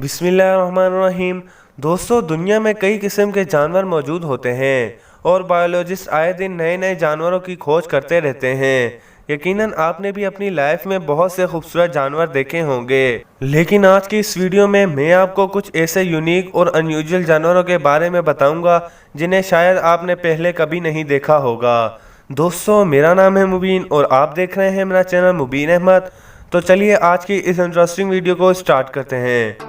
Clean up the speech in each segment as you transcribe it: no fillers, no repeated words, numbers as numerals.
बिस्मिल्लाहिर्रहमानिर्रहीम। दोस्तों, दुनिया में कई किस्म के जानवर मौजूद होते हैं और बायोलॉजिस्ट आए दिन नए नए जानवरों की खोज करते रहते हैं। यकीनन आपने भी अपनी लाइफ में बहुत से खूबसूरत जानवर देखे होंगे, लेकिन आज की इस वीडियो में मैं आपको कुछ ऐसे यूनिक और अनयूजुअल जानवरों के बारे में बताऊंगा जिन्हें शायद आपने पहले कभी नहीं देखा होगा। दोस्तों, मेरा नाम है मुबीन और आप देख रहे हैं मेरा चैनल मुबीन अहमद। तो चलिए आज की इस इंटरेस्टिंग वीडियो को स्टार्ट करते हैं।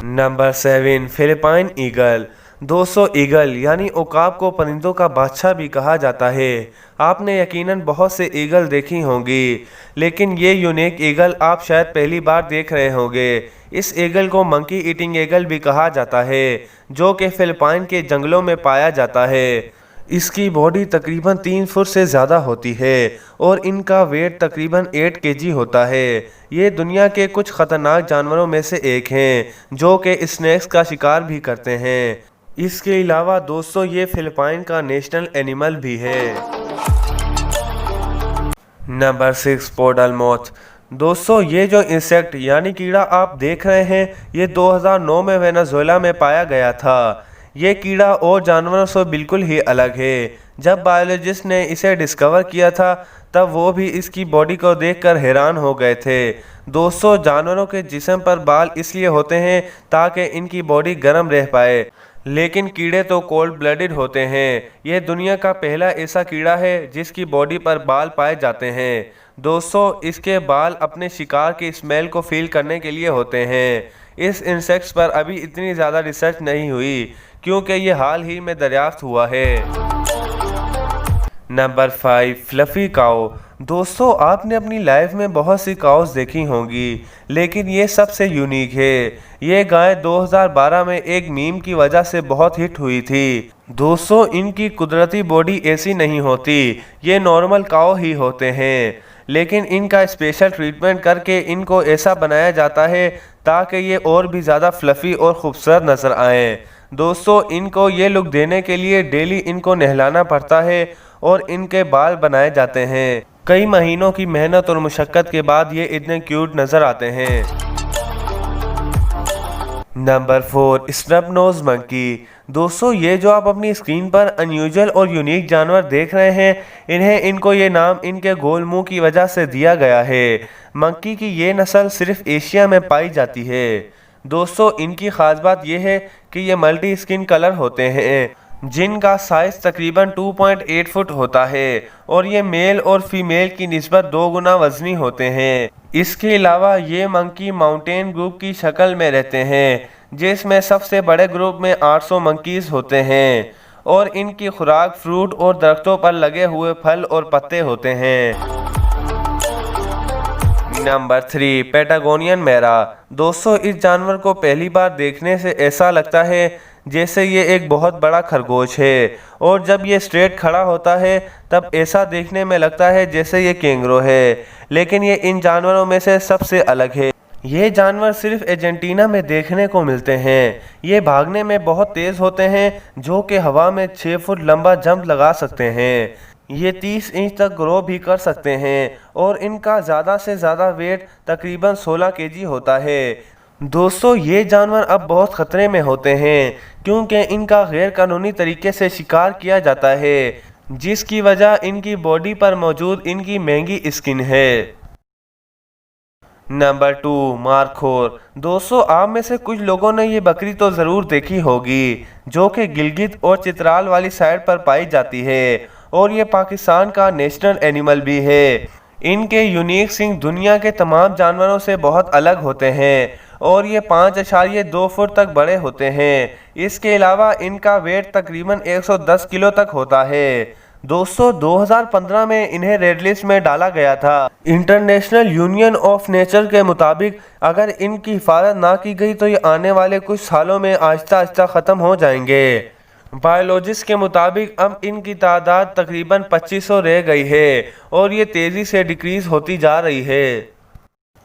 Number 7, Philippine eagle. दोस्तों, ईगल यानी ओकाब को परिंदों का बादशाह भी कहा जाता है। आपने यकीनन बहुत से ईगल देखी होंगी, लेकिन ये यूनिक ईगल आप शायद पहली बार देख रहे होंगे। इस ईगल को मंकी ईटिंग ईगल भी कहा जाता है, जो कि फिलिपाइन के जंगलों में पाया जाता है। इसकी बॉडी तकरीबन 3 फुट से ज़्यादा होती है और इनका वेट तकरीबन 8 केजी होता है। ये दुनिया के कुछ ख़तरनाक जानवरों में से एक हैं, जो कि स्नेक्स का शिकार भी करते हैं। इसके अलावा दोस्तों, ये फिलिपाइन का नेशनल एनिमल भी है। Number 6, poodle moth. दोस्तों, ये जो इंसेक्ट यानी कीड़ा आप देख रहे हैं, ये 2009 में वेनेजुएला में पाया गया था। ये कीड़ा और जानवरों से बिल्कुल ही अलग है। जब बायोलॉजिस्ट ने इसे डिस्कवर किया था, तब वो भी इसकी बॉडी को देखकर हैरान हो गए थे। दोस्तों, जानवरों के जिस्म पर बाल इसलिए होते हैं ताकि इनकी बॉडी गर्म रह पाए, लेकिन कीड़े तो कोल्ड ब्लडेड होते हैं। ये दुनिया का पहला ऐसा कीड़ा है जिसकी बॉडी पर बाल पाए जाते हैं। दोस्तों, इसके बाल अपने शिकार की स्मेल को फील करने के लिए होते हैं। इस इंसेक्ट्स पर अभी इतनी ज़्यादा रिसर्च नहीं हुई, क्योंकि ये हाल ही में दरियाफ्त हुआ है। नंबर 5, फ्लफी काऊ। दोस्तों, आपने अपनी लाइफ में बहुत सी काउस देखी होंगी, लेकिन ये सबसे यूनिक है। ये गाय 2012 में एक मीम की वजह से बहुत हिट हुई थी। दोस्तों, इनकी कुदरती बॉडी ऐसी नहीं होती, ये नॉर्मल काऊ ही होते हैं, लेकिन इनका स्पेशल ट्रीटमेंट करके इनको ऐसा बनाया जाता है ताकि ये और भी ज़्यादा फ्लफ़ी और ख़ूबसूरत नज़र आएँ। दोस्तों, इनको ये लुक देने के लिए डेली इनको नहलाना पड़ता है और इनके बाल बनाए जाते हैं। कई महीनों की मेहनत और मुशक्क़त के बाद ये इतने क्यूट नज़र आते हैं। Number 4, snub nose monkey. दोस्तों, ये जो आप अपनी स्क्रीन पर अनयूजुअल और यूनिक जानवर देख रहे हैं, इनको ये नाम इनके गोल मुंह की वजह से दिया गया है। मंकी की ये नस्ल सिर्फ एशिया में पाई जाती है। दोस्तों, इनकी ख़ास बात यह है कि ये मल्टी स्किन कलर होते हैं, जिनका साइज तकरीबन 2.8 फुट होता है और ये मेल और फीमेल की निस्बत 2 गुना वजनी होते हैं। इसके अलावा ये मंकी माउंटेन ग्रुप की शक्ल में रहते हैं, जिसमें सबसे बड़े ग्रुप में 800 मंकीज होते हैं और इनकी खुराक फ्रूट और दरख्तों पर लगे हुए फल और पत्ते होते हैं। Number 3, Patagonian mara. दोस्तों, इस जानवर को पहली बार देखने से ऐसा लगता है जैसे ये एक बहुत बड़ा खरगोश है, और जब ये स्ट्रेट खड़ा होता है तब ऐसा देखने में लगता है जैसे ये कैंगरू है, लेकिन ये इन जानवरों में से सबसे अलग है। ये जानवर सिर्फ अर्जेंटीना में देखने को मिलते हैं। ये भागने में बहुत तेज़ होते हैं, जो कि हवा में 6 फुट लंबा जंप लगा सकते हैं। ये 30 इंच तक ग्रो भी कर सकते हैं और इनका ज़्यादा से ज़्यादा वेट तकरीबन 16 केजी होता है। दोस्तों, ये जानवर अब बहुत ख़तरे में होते हैं, क्योंकि इनका गैर कानूनी तरीके से शिकार किया जाता है, जिसकी वजह इनकी बॉडी पर मौजूद इनकी महंगी स्किन है। Number 2, markhor. दोस्तों, आप में से कुछ लोगों ने ये बकरी तो ज़रूर देखी होगी, जो कि गिलगित और चित्राल वाली साइड पर पाई जाती है और ये पाकिस्तान का नेशनल एनिमल भी है। इनके यूनिक सींग दुनिया के तमाम जानवरों से बहुत अलग होते हैं और ये 5.2 फुट तक बड़े होते हैं। इसके अलावा इनका वेट तकरीबन 110 किलो तक होता है। दोस्तों, 2015 में इन्हें रेड लिस्ट में डाला गया था। इंटरनेशनल यूनियन ऑफ नेचर के मुताबिक अगर इनकी हिफाजत ना की गई तो ये आने वाले कुछ सालों में आहिस्ता आहिस्ता ख़त्म हो जाएंगे। बायोलॉजिस्ट के मुताबिक अब इनकी तादाद तकरीबन 2500 रह गई है और ये तेज़ी से डिक्रीज़ होती जा रही है।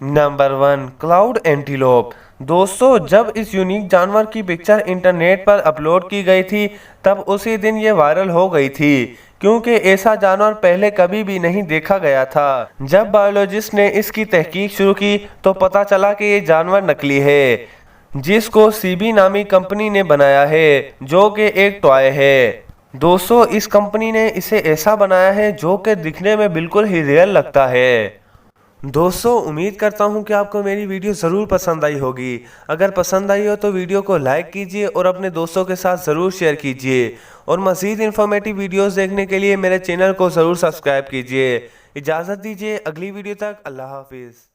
Number 1, cloud antelope. दोस्तों, जब इस यूनिक जानवर की पिक्चर इंटरनेट पर अपलोड की गई थी तब उसी दिन ये वायरल हो गई थी, क्योंकि ऐसा जानवर पहले कभी भी नहीं देखा गया था। जब बायोलॉजिस्ट ने इसकी तहकीक शुरू की तो पता चला कि ये जानवर नकली है, जिसको सीबी नामी कंपनी ने बनाया है, जो कि एक टॉय है। दोस्तों, इस कंपनी ने इसे ऐसा बनाया है जो कि दिखने में बिल्कुल ही रियल लगता है। दोस्तों, उम्मीद करता हूँ कि आपको मेरी वीडियो ज़रूर पसंद आई होगी। अगर पसंद आई हो तो वीडियो को लाइक कीजिए और अपने दोस्तों के साथ ज़रूर शेयर कीजिए। और मज़ीद इन्फॉर्मेटिव वीडियोस देखने के लिए मेरे चैनल को ज़रूर सब्सक्राइब कीजिए। इजाज़त दीजिए, अगली वीडियो तक अल्लाह हाफिज़।